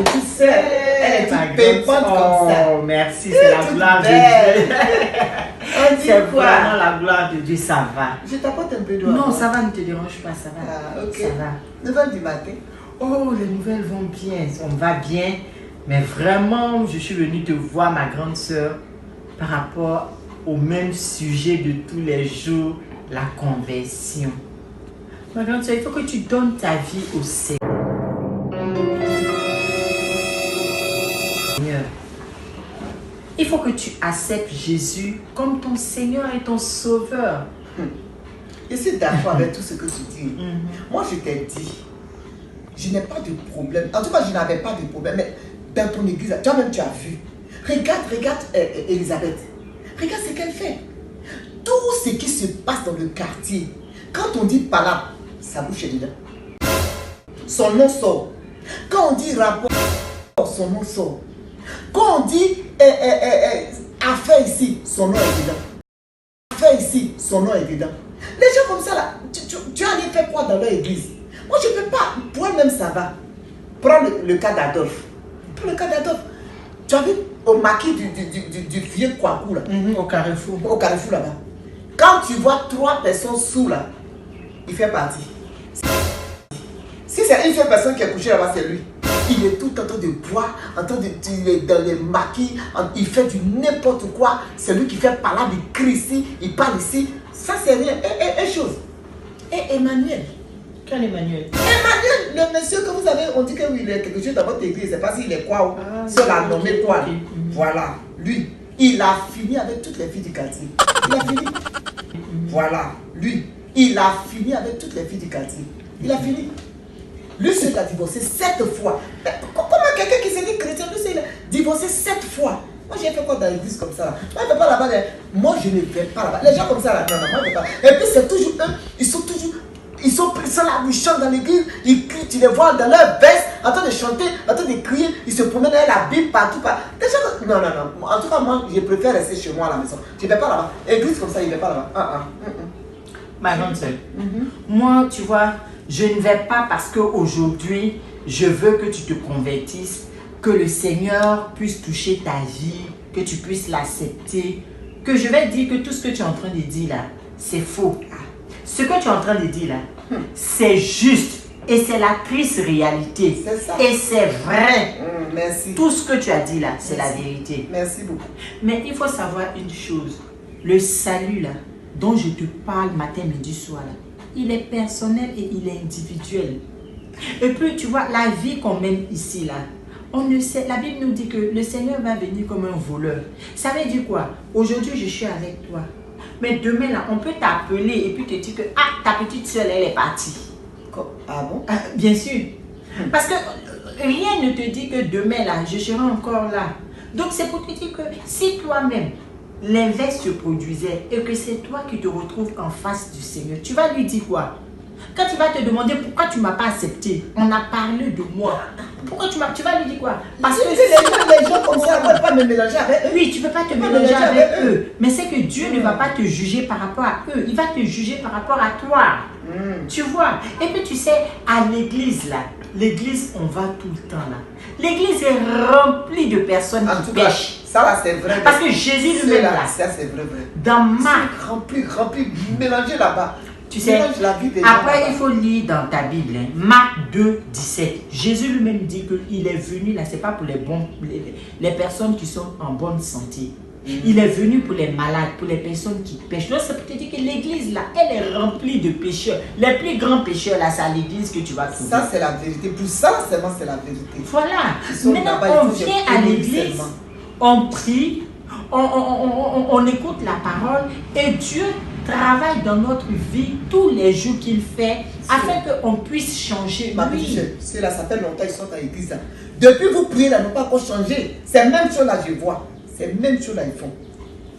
petite sœur. Elle est toute pépante comme ça. Oh, merci, c'est la gloire de Dieu. C'est quoi? vraiment la gloire de Dieu, ça va. Je t'apporte un peu d'eau. Non, ça va, ne te dérange pas, ça va. Ah, ok. Ça va. Nouvelle du matin. Oh, les nouvelles vont bien, on va bien. Mais vraiment, je suis venue te voir, ma grande sœur, par rapport au même sujet de tous les jours, la conversion. Ma grande sœur, il faut que tu donnes ta vie au Seigneur. Il faut que tu acceptes Jésus comme ton Seigneur et ton Sauveur. Je suis d'accord avec tout ce que tu dis. Moi, je t'ai dit, je n'ai pas de problème. En tout cas, je n'avais pas de problème. Mais dans ton église, toi-même, tu as vu. Regarde Elisabeth. Regarde ce qu'elle fait. Tout ce qui se passe dans le quartier, quand on dit par ça bouge dedans. Son nom sort. Quand on dit rapport, son nom sort. Quand on dit affaire ici, son nom est dedans. Affaire ici, son nom est dedans. Les gens comme ça là, tu as allé faire quoi dans leur église? Moi je ne peux pas. Pour elle-même ça va. Prends le cas d'Adolphe. Prends le cas d'Adolphe. Tu as vu au maquis du vieux Kwaku là, Au Carrefour. au Carrefour là-bas. Quand tu vois 3 personnes sous là, il fait partie. Si c'est une seule personne qui est couchée là-bas, c'est lui. Il est tout en train de boire, en train de tirer dans les maquis, il fait du n'importe quoi. C'est lui qui fait par là, il crie ici, il parle ici. Ça c'est rien. Et chose. Et Emmanuel. Quel Emmanuel? Emmanuel, le monsieur que vous avez, on dit que oui, il est quelque chose dans votre église, je ne sais pas s'il est quoi ou cela nommé quoi. Voilà, lui, il a fini avec toutes les filles du quartier. Il a fini. Voilà, lui, il a fini avec toutes les filles du quartier. Il a fini. Lui, il a divorcé 7 fois. Mais comment quelqu'un qui s'est dit chrétien, lui, il a divorcé 7 fois. Moi, j'ai fait quoi dans l'église comme ça? Moi, je ne vais pas là-bas. Moi, je ne vais pas là-bas. Les gens comme ça, là, non, moi, je ne vais pas. Et puis, c'est toujours eux, ils sont là, ils chantent dans l'église, ils crient, tu les vois dans leur veste, en train de chanter, en train de crier, ils se promènent avec la Bible partout. Les gens, non. En tout cas, moi, je préfère rester chez moi à la maison. Je ne vais pas là-bas. Église comme ça, il ne va pas là-bas. Ma grande sœur, moi, tu vois, je ne vais pas parce qu'aujourd'hui, je veux que tu te convertisses, que le Seigneur puisse toucher ta vie, que tu puisses l'accepter, que je vais te dire que tout ce que tu es en train de dire là, c'est faux. Ce que tu es en train de dire là, c'est juste et c'est la triste réalité. C'est ça. Et c'est vrai. Merci. Tout ce que tu as dit là, c'est la vérité. Merci beaucoup. Mais il faut savoir une chose. Le salut là, dont je te parle matin, midi, soir là, il est personnel et il est individuel. Et puis tu vois, la vie qu'on mène ici là, on ne sait, la Bible nous dit que le Seigneur va venir comme un voleur. Ça veut dire quoi? Aujourd'hui je suis avec toi. Mais demain là, on peut t'appeler et puis te dire que ta petite soeur elle est partie. Ah bon? Bien sûr. Parce que rien ne te dit que demain là, je serai encore là. Donc c'est pour te dire que si toi-même, l'inverse se produisait et que c'est toi qui te retrouves en face du Seigneur, tu vas lui dire quoi? Quand il va te demander pourquoi tu ne m'as pas accepté, on a parlé de moi. Pourquoi tu vas lui dire quoi? Parce que les gens comme ça, on ne peut pas me mélanger avec eux. Oui, tu ne peux pas te mélanger avec eux. Mais c'est que Dieu ne va pas te juger par rapport à eux. Il va te juger par rapport à toi. Tu vois? Et puis tu sais, à l'église là, l'église on va tout le temps là. L'église est remplie de personnes qui pêchent. Ça là c'est vrai. Parce que Jésus lui-même là, ça c'est vrai. dans Marc, rempli, mélangé là-bas. Tu sais, après il faut lire dans ta Bible, hein, Marc 2, 17. Jésus lui-même dit qu'il est venu là, c'est pas pour les personnes qui sont en bonne santé. Il est venu pour les malades, pour les personnes qui pêchent. Donc ça peut te dire que l'église là, elle est remplie de pécheurs. Les plus grands pécheurs là, c'est à l'église que tu vas trouver. Ça c'est la vérité. Pour ça seulement c'est la vérité. Voilà. Maintenant on vient à l'église, on prie, on écoute la parole et Dieu travaille dans notre vie tous les jours qu'il fait afin qu'on puisse changer. C'est là, ça fait longtemps qu'ils sont à l'église. Depuis vous priez là, ils n'ont pas encore changé. C'est même chose là, je vois. C'est même chose là, ils font.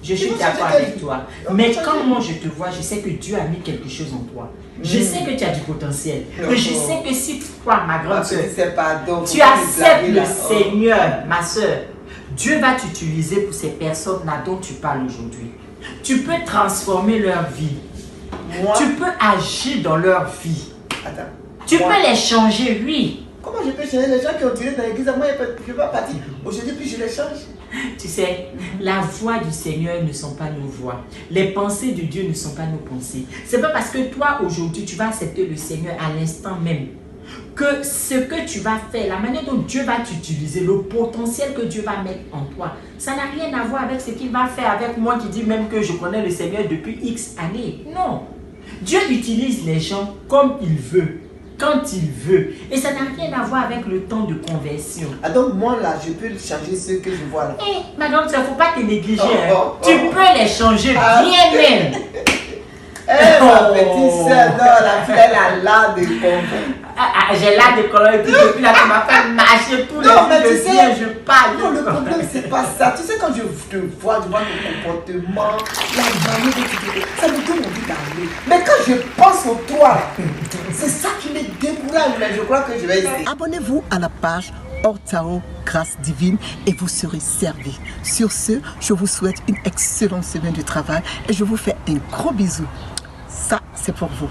Je suis d'accord avec toi. Mais quand moi je te vois, je sais que Dieu a mis quelque chose en toi. Je sais que tu as du potentiel. Et je sais que si toi, ma grande soeur, tu acceptes le Seigneur, ma soeur, Dieu va t'utiliser pour ces personnes-là dont tu parles aujourd'hui. Tu peux transformer leur vie. Tu peux agir dans leur vie. Tu peux les changer, oui. Comment je peux changer les gens qui ont tiré dans l'église? Moi, je ne vais pas partir. Aujourd'hui, puis je les change. Tu sais, la voix du Seigneur ne sont pas nos voix. Les pensées de Dieu ne sont pas nos pensées. C'est pas parce que toi, aujourd'hui, tu vas accepter le Seigneur à l'instant même que ce que tu vas faire, la manière dont Dieu va t'utiliser, le potentiel que Dieu va mettre en toi, ça n'a rien à voir avec ce qu'il va faire avec moi qui dis même que je connais le Seigneur depuis X années. Non. Dieu utilise les gens comme il veut, quand il veut. Et ça n'a rien à voir avec le temps de conversion. Ah donc moi là, je peux changer ce que je vois là. Eh, madame, il ne faut pas te négliger. Tu oh. peux les changer bien même. Eh, ma petite soeur, non, la fille, elle a l'art de convaincre. J'ai l'art de colère et puis depuis là, tu m'as fait marcher tous les jours de bien, je parle. Non, le problème, c'est pas ça. Tu sais, quand je te vois, je vois ton comportement, la manière dont tu te... ça me donne envie d'aller. Mais quand je pense au toi, c'est ça qui me décourage. Mais je crois que je vais essayer. Abonnez-vous à la page Ortao Grâce Divine et vous serez servi. Sur ce, je vous souhaite une excellente semaine de travail et je vous fais un gros bisou. Ça, c'est pour vous.